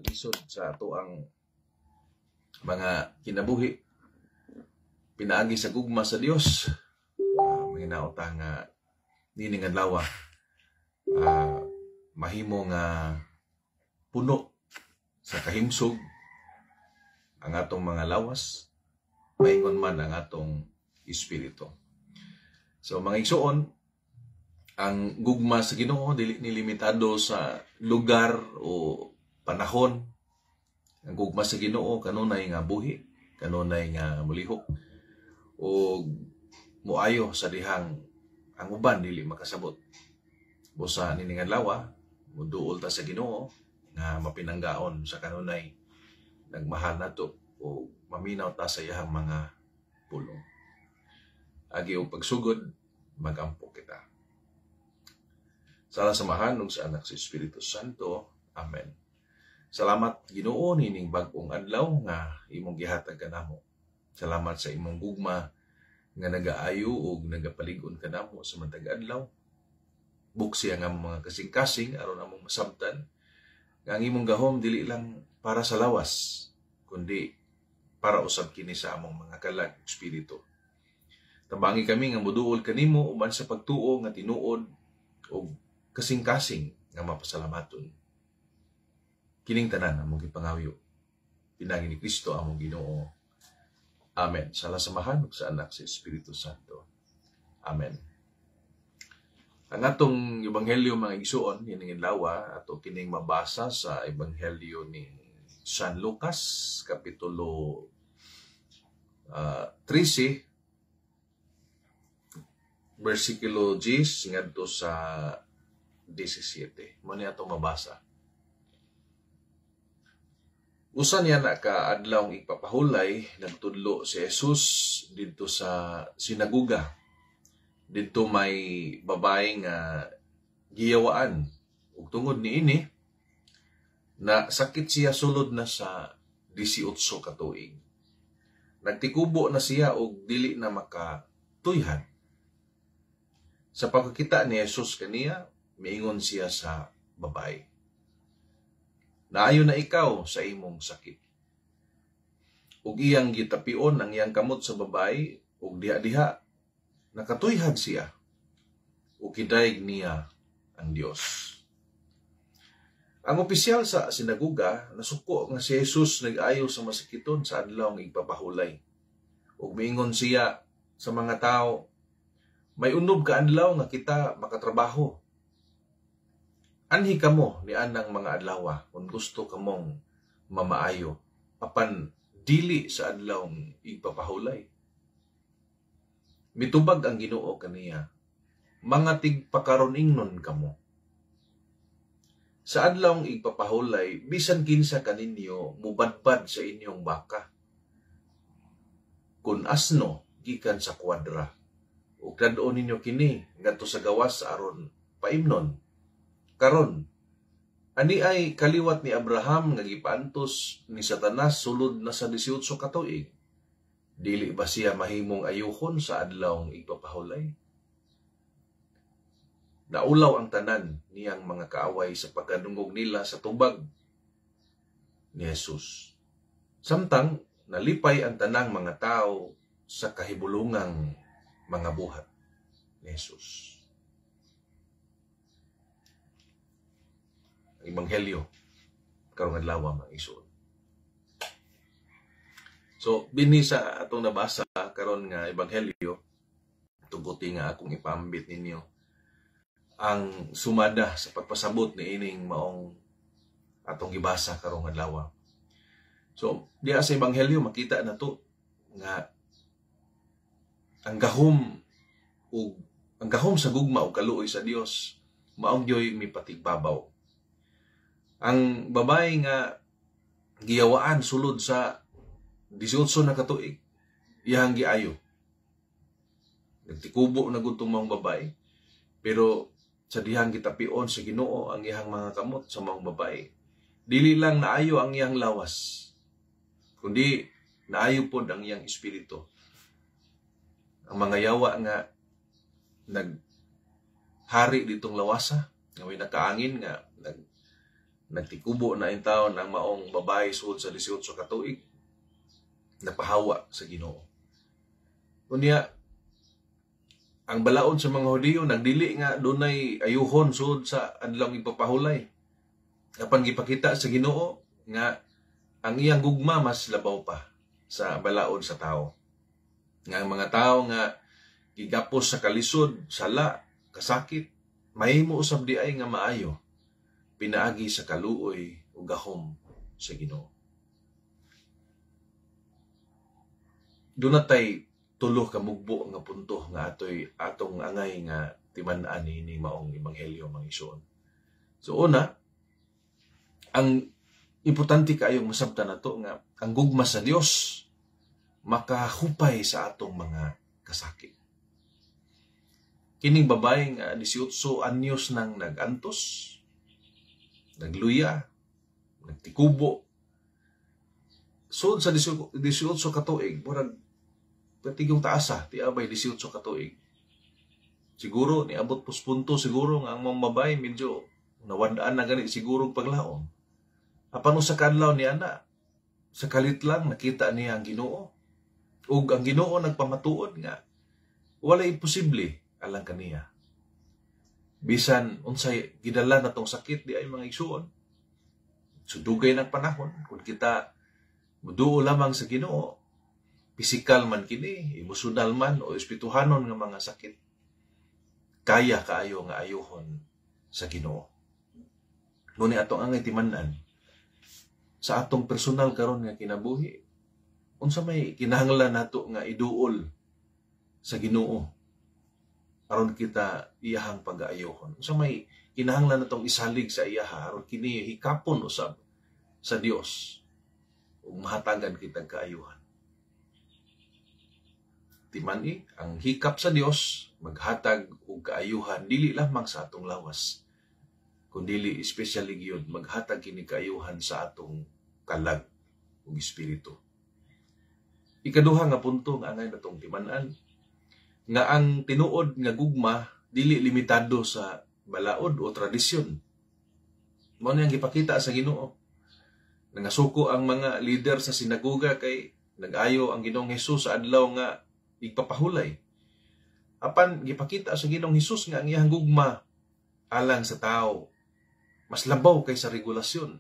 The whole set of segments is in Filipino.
lisod sa ato ang mga kinabuhi. Pinaagi sa gugma sa Dios. Manginaota nga nining adlaw mahimo nga puno sa kahimsog ang atong mga lawas, maingon man ang atong espiritu. So mga igsoon, ang gugma sa Ginoo dili nilimitado sa lugar o panahon. Ang gugma sa Ginoo kanunay nga buhi, kanunay nga mulihok o muayo sa dihang ang uban dili makasabot. Busa nining adlaw muduol ta sa Ginoo nga mapinanggaon sa kanunay nagmahal nato o maminaw ta sa iyang mga pulong. Agi og pagsugod magampo kita. Sa samahan ug sa anak sa Espiritu Santo. Amen. Salamat Ginoo nining bag-ong adlaw nga imong gihatag kanamo. Salamat sa imong gugma nga nagaayo ug nagapalig-on kanamo sa matag adlaw. Buksi ang among mga kasing-kasing aron among masabtan nga ang imong gahom dili lang para sa lawas kundi para usab kini sa among mga kalag espiritu. Tabangi kami nga moduol kanimo uban sa pagtuo nga tinuod ug kasing-kasing nga mapasalamaton. Kining tanan among gipangawyo. Pinagi ni Kristo among Ginoo. Amen. Sa samahan ug sa anak sa Espiritu Santo. Amen. Ang atong ebanghelyo mga igsuon ining adlaw ato kining mabasa sa ebanghelyo ni San Lucas kapitulo 13 versikulo 10 ngadto sa 17. Mao ni atong mabasa. Usa niya na ka adlawng ipapahulay nagtudlo si Jesus didto sa sinaguga. Didto may babae nga giyawaan ug tungod niini na sakit siya sulod na sa 18 ka tuig. Nagtikubo na siya og dili na makatuyhan. Sa pagkakita ni Jesus kaniya, miingon siya sa babae, "Naayo na ikaw sa imong sakit." Ug iyang gitapion ang iyang kamot sa babae ug diha-diha nakatuyhan siya ug kidayeg niya ang Dios. Ang opisyal sa sinaguga nasuko nga si Jesus nag-ayo sa masakiton sa adlaw ng igpapahulay. Ug miingon siya sa mga tao, "May unob ka adlaw nga kita makatrabaho. Anhi kamo ni anang mga adlaw kung gusto kamong mamaayo apan dili sa adlaw ng igpapahulay." Mitubag ang Ginoo kaniya, "Mga tigpakaron ingnon kamo. Sa adlawng igpapahulay, bisan kinsa kaninyo mubadbad sa inyong baka. Kung asno, gikan sa kwadra. Ug dadon ninyo kini ngadto sa gawas aron paimnon. Karon, ani ay kaliwat ni Abraham nga gipaantos ni Satanas sulod na sa 18 ka tuig. Dili ba siya mahimong ayuhon sa adlawng igpapahulay?" Naulaw ang tanan niyang mga kaaway sa pagkadungog nila sa tubag ni Jesus. Samtang nalipay ang tanang mga tao sa kahibulungang mga buhat ni Jesus. Ang ebanghelyo karong adlaw mga igsoon. So dinhi sa atong nabasa karon nga ebanghelyo, tuguti nga akong ipaambit ninyo ang sumada sa pagpasabot ni ining maong atong gibasa karong adlaw. So diha sa ebanghelyo makita na to nga ang gahom sa gugma o kaluoy sa Dios maong gyoy mipatigbabaw. Ang babae nga giyawaan sulod sa 18 na katuig, iyang giayo. Nagtikubo na gud tong mga babae, pero sa dihang gitapion sa Ginoo ang iyang mga kamot sa mga babae, dili lang naayo ang iyang lawas, kundi naayo pod ang iyang espiritu. Ang mga yawa nga naghari ditong lawasa, nga may nakaangin nga nagtikubo na in taon ang maong babae sud sa 18 ka tuig, napahawa sa Ginoo. Unya, ang balaod sa mga Hudiyo nagdili nga dunay ayuhon sud sa adlaw ipapahulay. Apan gipakita sa Ginoo nga ang iyang gugma mas labaw pa sa balaod sa tao. Nga ang mga tao nga gigapos sa kalisod, sala, kasakit, mahimo usab di ay nga maayo, pinaagi sa kaluoy ug gahom sa Ginoo. Dunay tulo ka mugbo nga punto nga atong angay nga timan-an ni maong ebanghelyo mga igsoon. So una, ang importante kayong masabtan nato nga ang gugma sa Dios makahupay sa atong mga kasakit. Kining babae nga 18 anyos nang nagantos, nagluya, nagtikubo. Sud sa 18 ka tuig, murag patigong taasa, ti abay 18 ka tuig. Siguro niabot punto siguro nga ang mga babae medyo nawandaan na gani siguro paglaom. Apan usa ka adlaw ni ana, sa kalit lang nakita niya ang Ginoo. Ug ang Ginoo nagpamatuod nga wala imposible alang kaniya. Bisan unsay gidala natong sakit di ay mga igsuon. Sudugay ng panahon kung kita muduo lamang sa Ginoo, pisikal man kini, emosyonal man o espirituhanon nga mga sakit, kaya kaayo nga ayohon sa Ginoo. Ngunit atong angay timan-an sa atong personal karon nga kinabuhi, unsa may kinahanglan nato nga iduol sa Ginoo aron kita iyahang pag-aayohon. Unsa may kinahanglan natong isalig sa iyaha aron kini hikapon usab sa Dios ug mahatagan kitag kaayuhan. Timani, ang hikap sa Dios maghatag og kaayuhan dili lamang sa atong lawas, kundi especially gyud maghatag kini kaayuhan sa atong kalag ug espiritu. Ikaduha nga punto nga angay natong timan-an nga ang tinuod nga gugma dili limitado sa balaod o tradisyon. Mao niyang gipakita sa Ginoo. Nangasuko ang mga leader sa sinagoga kay nag-ayo ang Ginoong Hesus sa adlaw nga igpapahulay. Apan gipakita sa Ginoong Hesus nga ang iyang gugma alang sa tao mas labaw kaysa regulasyon.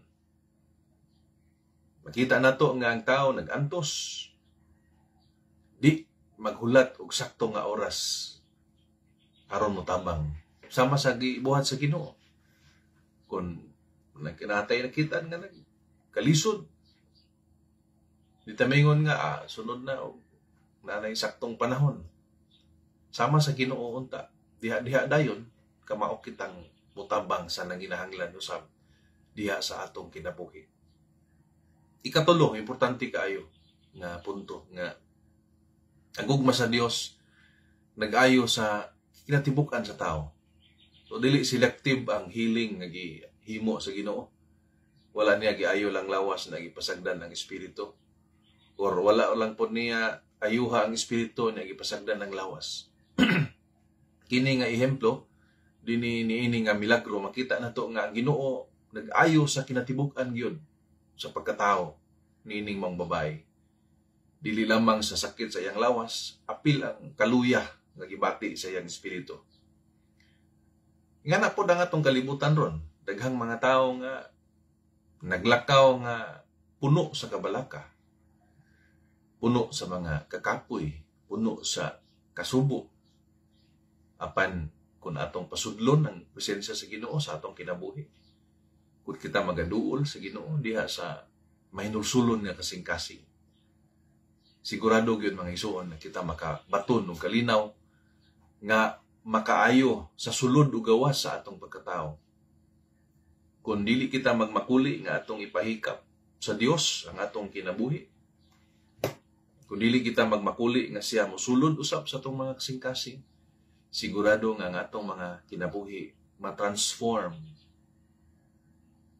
Makita nato nga ang tao nagantos, di maghulat og sakto nga oras aron motabang sama sa gibuhat sa Ginoo. Kung nagkinatay nakita nga kalisod, di tamingon nga sunod na nanay saktong panahon. Sama sa Ginoo unta, diha dayon kamao kitang mutabang sa nanginahanglan usab diha sa atong kinabuhi. Ikatulo, importante kaayo nga punto nga ang gugma sa Dios nag-ayo sa kinatibuk-an sa tao. So dili selective ang healing nga gihimo sa Ginoo. Wala niya giayo lang lawas na gipasagdan ang espiritu, or wala lang po niya ayuha ang espiritu na gipasagdan ng lawas. Kini nga ehemplo dinhi niini nga milagro, makita nato nga ang Ginoo nag-ayo sa kinatibuk-an gyud sa pagkatao niining mong babae. Dili lamang sa sakit sa iyang lawas, apil ang kaluya nga gibati sa iyang espiritu. Nga na po ang atong kalibutan ron, daghang mga tao nga naglakaw nga puno sa kabalaka, puno sa mga kakapoy, puno sa kasubo. Apan kung atong pasudlon ang presensya sa Ginoo sa atong kinabuhi, kung kita magaduol sa Ginoo diha sa mahinulsulon nga kasing-kasing, sigurado gyud mga igsoon na kita makabaton og kalinaw nga makaayo sa sulod ug gawas sa atong pagkatao. Kung dili kita magmakuli nga atong ipahikap sa Dios ang atong kinabuhi, kung dili kita magmakuli nga siya mosulod usab sa atong mga kasing-kasing, sigurado nga ang atong mga kinabuhi ma-transform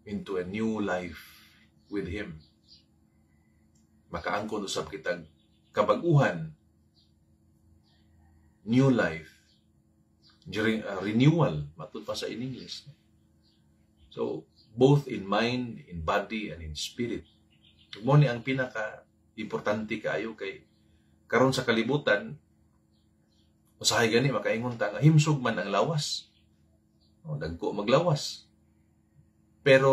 into a new life with Him. Makaangkon usab kitag kabag-uhan, new life, renewal, matud pa sa in English. So, both in mind, in body, and in spirit. Mo ni ang pinaka-importante kaayo kay karon sa kalibutan, usahay gani makaingon ta nga himsog man ang lawas. Dagko maglawas. Pero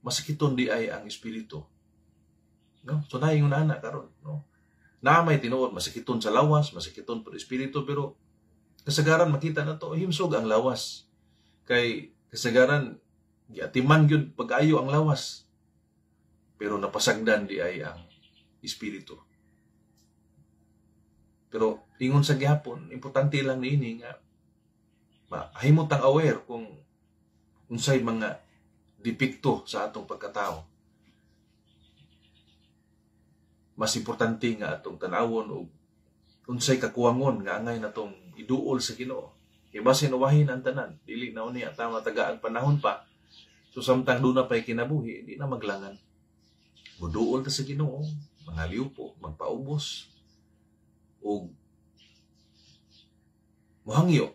masakiton di ay ang espiritu. No? So naingon ana karon, no? Na may tinuod masakiton sa lawas, masakiton pud espiritu, pero kasagaran makita na to himsog ang lawas. Kay kasagaran giatiman gyud pag-ayo ang lawas. Pero napasagdan di ay ang espiritu. Pero ingon sa gihapon, importante lang niini nga mahimutang aware kung unsay mga depekto sa atong pagkatao. Mas importante nga atong tanawon og unsay kakuwangon nga angay natong iduol sa Ginoo. Kay basin uwahin ang tanan, dili na uni ata mataga ang panahon pa. So samtang doon na pa'y kinabuhi, di na maglangan. Muduol ta sa Ginoo, mga liupo, magpaubos, o muhangyo.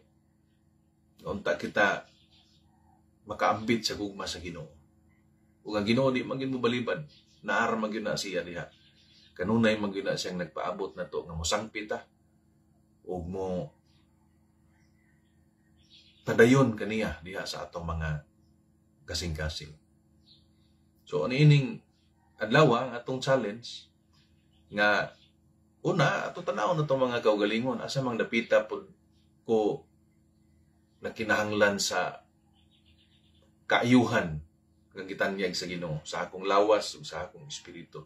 Unta kita makaambit sa gugma sa Ginoo. Ug ang Ginoo di magin mo balibad, naara magyud na siya diha. Kanunay magyud na siyang nagpaabot na to nga mosangpit ta ug mo padayon kaniya diha sa atong mga kasing-kasing. So aniining adlaw ang atong challenge nga una ato tanaw na itong mga kaugalingon asa mang dapita pud ko na kinahanglan sa kaayuhan nga gitanyag sa Ginoo sa akong lawas ug sa akong espiritu.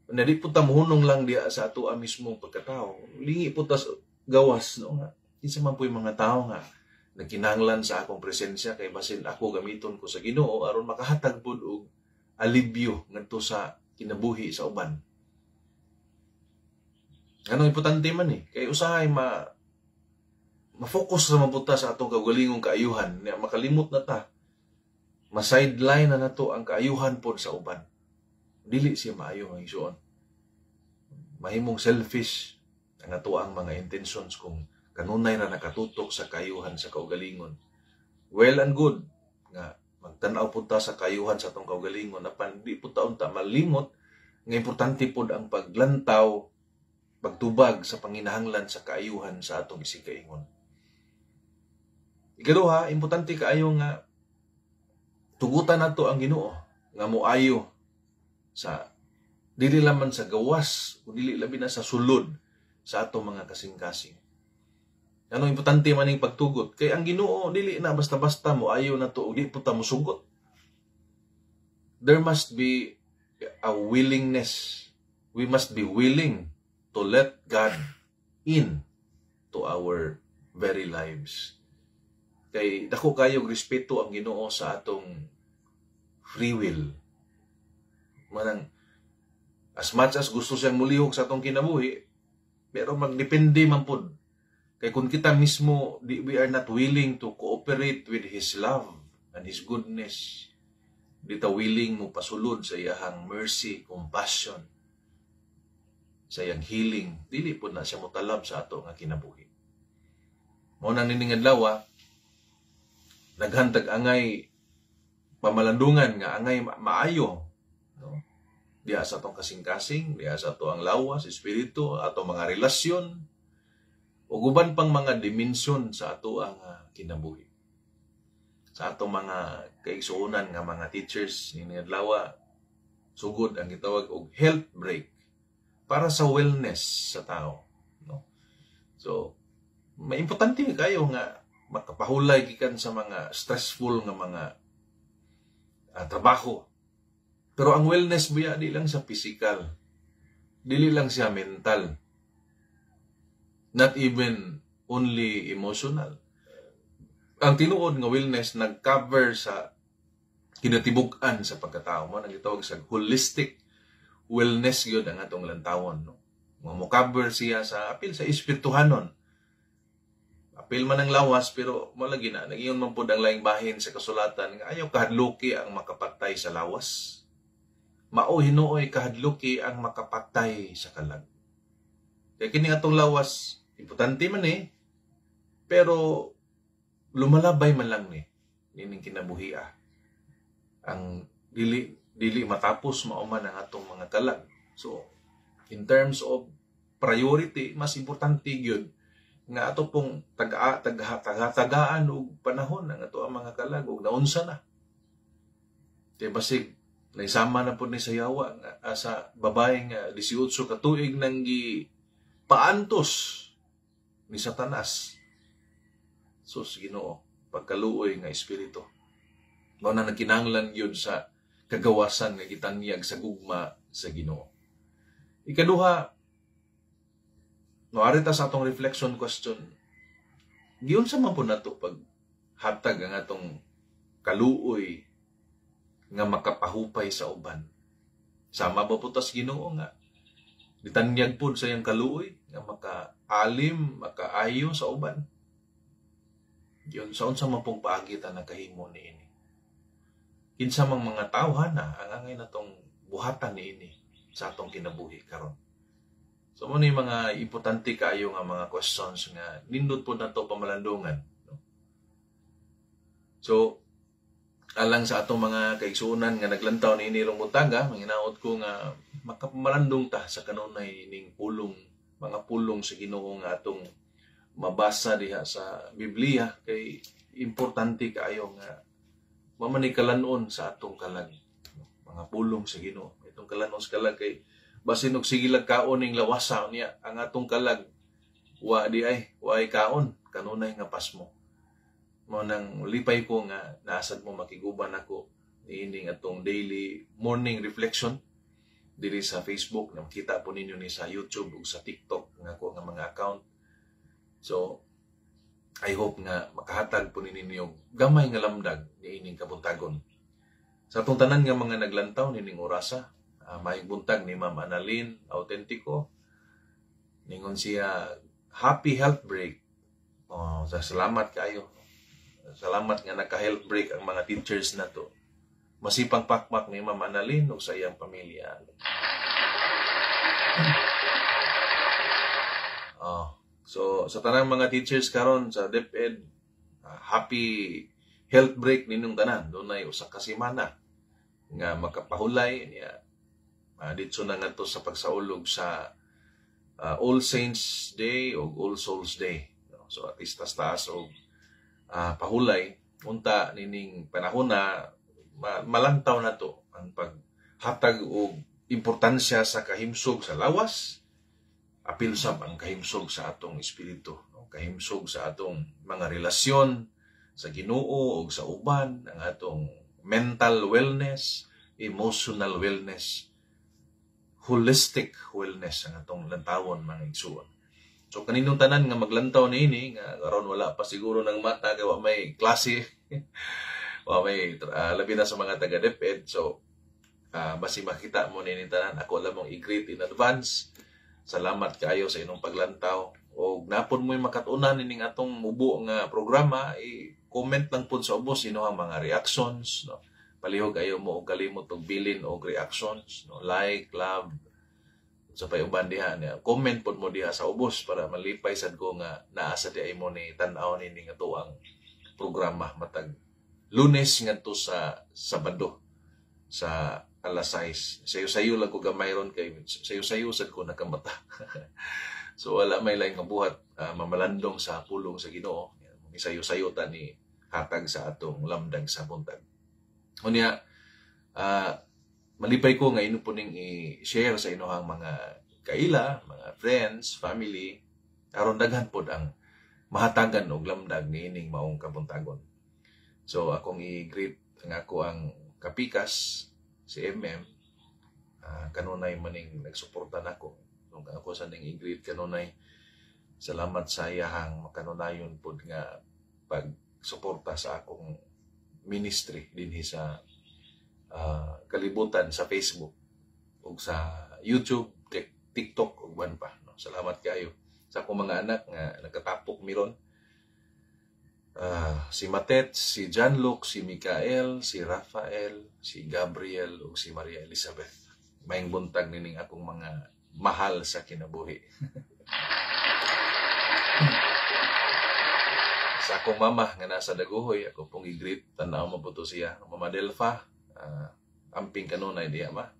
Di po ta mohunong lang diha sa ato mismo pagkatao. Lingi po ta gawas no nga kinsa man po'y mga tao nga nagkinahanglan sa akong presensya kay basin ako gamiton ko sa Ginoo aron makahatag pud og alibyo ngadto sa kinabuhi sa uban. Ano importante man kay usahay ma-focus ra mabuta sa atong kaugalingong kaayuhan, nga makalimot na ta. Ma-sideline na nato ang kaayuhan pod sa uban. Dili siya maayo ang igsoon. Mahimong selfish ang ato ang mga intentions kung kanunay ra nakatutok sa kaayuhan sa kaugalingon. Well and good nga magtan-aw pud ta sa kaayuhan sa atong kaugalingon apan di pud ta unta malimot nga importante pod ang paglantaw, pagtubag sa panginahanglan sa kaayuhan sa atong isig-kaingon. Ikaduha, importante kaayo nga tugutan nato ang Ginoo nga moayo sa dili lamang sa gawas o dili labi na sa sulod sa atong mga kasing-kasing. Ano importante man ning pagtugot kay ang Ginoo dili na basta-basta moayo nato ug di puta mosugot. There must be a willingness. We must be willing to let God in to our very lives. Kay dako kayong respeto ang Ginoo sa atong free will. Manang as much as gusto siyang mulihok sa atong kinabuhi, pero magdepende man pod. Kay kung kita mismo we are not willing to cooperate with His love and His goodness, di ta willing mo pasulod sa iyahang mercy, compassion, sa iyang healing, dili po na siya motalab sa ato nga kinabuhi. Mao nang nining adlaw naghantag angay pamalandungan nga angay maayo, no? Diha sa atong kasing-kasing, diha sa ato ang lawas, espiritu, ato mga relasyon, o guban pang mga dimensyon sa ato ang kinabuhi. Sa ato mga kaigsuonan nga mga teachers ni adlaw sugod ang gitawag og health break para sa wellness sa tao, no? So may importante kayo nga makapahulay gikan sa mga stressful nga mga trabaho. Pero ang wellness buya di lang sa physical, dili lang siya mental, not even only emotional. Ang tinuod nga wellness nag-cover sa kinatibuk-an sa pagkatao mo, nang gitawag sa holistic wellness gyud ang atong lantawon, no? Mo cover siya sa apil sa espirituhanon. Apil man ang lawas pero malagi na nagiyon man pud ang laing bahin sa kasulatan nga ayaw kahadluki ang makapatay sa lawas. Mao hinuoy kahadluki ang makapatay sa kalag. Kaya kini atong lawas importante man pero lumalabay man lang nining kinabuhi. ang dili matapos mauman ang atong mga kalag. So in terms of priority, mas importante gyud nga ato pong tagaan og panahon ang ato ang mga kalag og naunsa na. Kay basig naisama na po ni sa yawa nga sa babae nga 18 ka tuig nang gi paantos ni Satanas. Sus Ginoo, pagkaluoy nga espiritu. Mao na nagkinahanglan gyud sa kagawasan nga gitanyag sa gugma sa Ginoo. Ikaduha, noarita sa atong reflection question, giunsa man po nato pag hatag ang atong kaluoy nga makapahupay sa uban. Sama ba putas Ginoo nga gitanyag pud sa iyang kaluoy nga makaalim, makaayo sa uban. Yun, sa unsa man pong paagi ta nakahimo niini. Kinsa mang mga tawhana ang angay natong buhatan niini sa atong kinabuhi karon. So mo ni mga importante kaayo nga mga questions nga nindot po nato pamalandungan, no? So alang sa atong mga kaigsuonan nga naglantaw niini rong butaga, manginaot ko nga makapamalandong ta sa kanunay ning pulong, mga pulong sa Ginoo nga atong mabasa diha sa Biblia, kay importante kaayo nga mamanikalan-on sa atong kalag, mga pulong sa Ginoo. Itong kalanon sa kalag kay basin og sigilag kaon ning lawasa niya ang atong kalag wa kaon kanunay nga pasmo. Mo nang lipay ko nga naasad mo makiguban ako niining atong daily morning reflection diri sa Facebook, nakita po ninyo ni sa YouTube ug sa TikTok nga ko nga mga account. So I hope nga makahatag po ninyo gamay nga lamdag niining kabuntagon. Sa atong tanan nga mga naglantaw nining orasa, may buntag ni Ma'am Annalyn Autentico. Ningon siya, happy health break. Salamat kayo. Salamat nga naka-health break ang mga teachers na to. Masipang pakpak ni Ma'am Annalyn o sa iyang pamilya. So, sa tanang mga teachers karon sa DepEd, happy health break ninyong tanan. Doon ay usa ka semana nga makapahulay niya. Dito na nga to sa pagsaulog sa All Saints Day o All Souls Day. So, at least taas o pahulay, unta nining panahon na malantaw na to ang paghatag o importansya sa kahimsog sa lawas, apil sab ang kahimsog sa atong espiritu, kahimsog sa atong mga relasyon sa Ginoo o sa uban, ang atong mental wellness, emotional wellness, holistic wellness ang atong lantawon mga igsuon. So kaninong tanan nga maglantaw niini nga karon wala pa siguro ng mata kay wa may klase wa may labi na sa mga taga DepEd. So basi makita mo niini tanan, ako lamang i-greet in advance. Salamat kaayo sa inyong paglantaw og napon mo makatunan nining atong mubo nga programa, i-comment lang pud sa ubos sino ang mga reactions, no. Palihog ayo mo og kalimot og bilin og reactions, no, like, love, sa payuban diha niya. Comment pod mo diha sa ubos para malipay sad ko nga naa sa di mo ni tan-aw ni nga tuang programa matag Lunes ngadto sa Sabado sa alas 6. Sayo-sayo lang ko gamay ron kay sayo-sayo sad ko nakamata. So wala may lain nga buhat mamalandong sa pulong sa Ginoo. Isayo-sayo ta ni hatag sa atong lamdag sa buntag. Unya malipay ko nga ino po ning i-share sa inyong mga kaila, mga friends, family, aron daghan pod ang mahatagan og lamdag niining maong kabuntagon. So akong i-greet nga ako ang kapikas si MM, kanunay maning nagsuporta nako. Nung ako sa ning i-greet kanunay, salamat sa iyahang makanunayon pod nga pagsuporta sa akong ministry dinhi sa kalibutan sa Facebook ug sa YouTube, TikTok ug ban pa, no? Salamat kayo sa akong mga anak nga nagkatapok miron. Si Matet, si John Luke, si Mikael, si Rafael, si Gabriel ug si Maria Elizabeth. Maayong buntag nining akong mga mahal sa kinabuhi. Sa akong mama nga nasa Daguhoy, ako pong i-greet, tanaw mo po to siya, Mama Delfa, amping kanunay diha ba.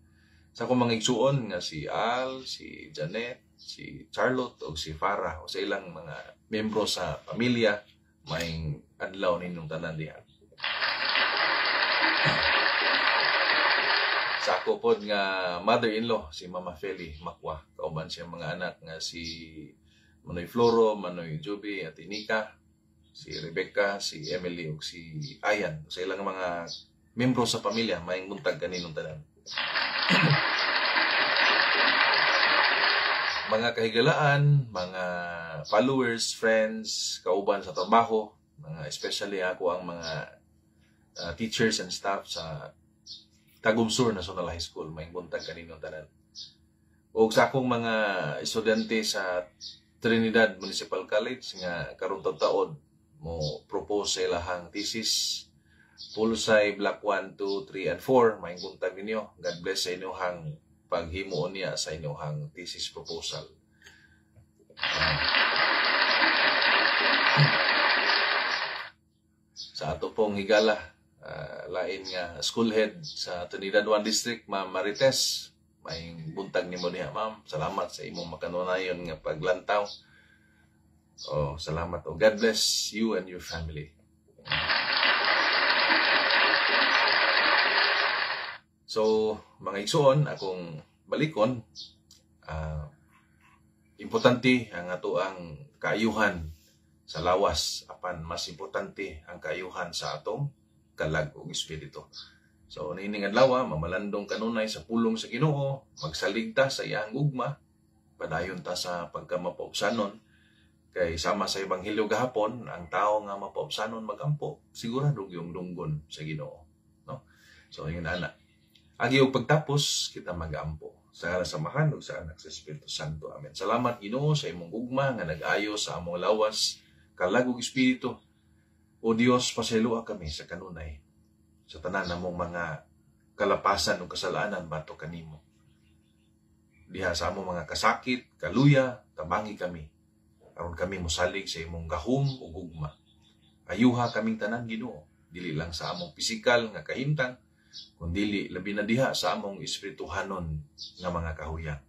Sa akong mga igsuon nga si Al, si Janet, si Charlotte o si Farah o sa ilang mga membro sa pamilya, may adlaw ninyong tanan diha. Sa ako pod nga mother-in-law, si Mama Feli Makwa, kauban siya mga anak nga si Manoy Floro, Manoy Juby at Inika, si Rebecca, si Emily ug si Ayan, sa ilang mga membro sa pamilya, may buntag kaninong tanan. Mga kahigalaan, mga followers, friends, kauban sa trabaho, mga especially ako ang mga teachers and staff sa Tagum Sur National High School, may buntag kaninong tanan. O sa akong mga estudyante sa Trinidad Municipal College nga karong taon mo propose sa ilahang thesis, Pulsay Block 1, 2, 3, and 4, may buntag ninyo. God bless sa inyong paghimuon niya sa inyong thesis proposal. Sa ato pong higala, lain nga school head sa Trinidad 1 District, Ma'am Marites, may buntag nimo niya, ma'am. Salamat sa imong makanunayon nga paglantaw. Salamat. God bless you and your family. So, mga igsoon, akong balikon, importante ang ato ang kaayuhan sa lawas, apan mas importante ang kaayuhan sa atong kalag ug espiritu. So, nining adlaw, mamalandong kanunay sa pulong sa Ginoo, magsaligta sa iyang gugma, padayon ta sa pagkamapaubsanon, kay sama sa Ebanghelyo gahapon, ang tao nga mapaubsanon magampo, sigurado yung dunggon sa Ginoo. No? So, yun ana. Agi og pagtapos, kita mag-ampo. Sa samahan ug sa anak sa Espiritu Santo. Amen. Salamat Ginoo sa imong gugma nga nag-ayo sa among lawas, kalag ug espiritu. O Dios, pasayloa kami sa kanunay, sa tanan namong mga kalapasan o kasalanan bato kanimo. Diha sa among mga kasakit, kaluya, tabangi kami. Aron kami mosalig sa imong gahom o gugma. Ayuha kaming tanan Ginoo, dili lang sa among pisikal nga kahimtang, kundi labi na diha sa among espirituhanon nga mga kahuyang.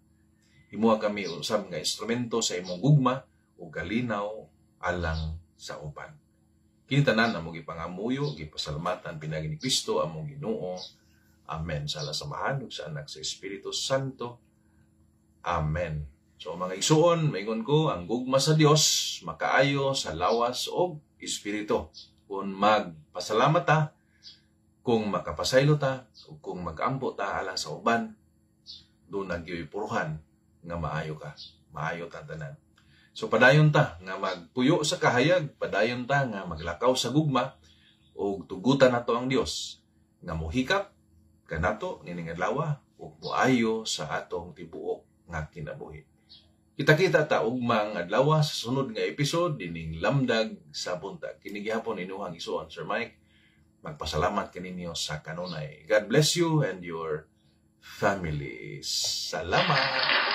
Himuha kami usab nga instrumento sa imong gugma o kalinaw alang sa uban. Kini tanan among ipangamuyo, gipasalamatan pinagi ni Kristo among Ginoo. Amen. Sa samahan ug sa anak sa Espiritu Santo. Amen. So mga igsuon, maingon ko, ang gugma sa Dios makaayo sa lawas og espiritu. Kung magpasalamat ta, kung makapasaylo ta, o kung mag-ampo ta alang sa uban, doon nagyoy puruhan nga maayo ka. Maayo ta tanan. So padayon ta nga magpuyo sa kahayag, padayon ta nga maglakaw sa gugma, o tugutan nato ang Dios nga mohikap kanato nining adlaw ug moayo sa atong tibuok nga kinabuhi. Kita-kita ta ugmang adlaw sa sunod nga episode dining Lamdag sa Buntag. Kini gihapon inuhang isuon Sir Mike. Magpasalamat kaninyo sa kanunay. God bless you and your family. Salamat!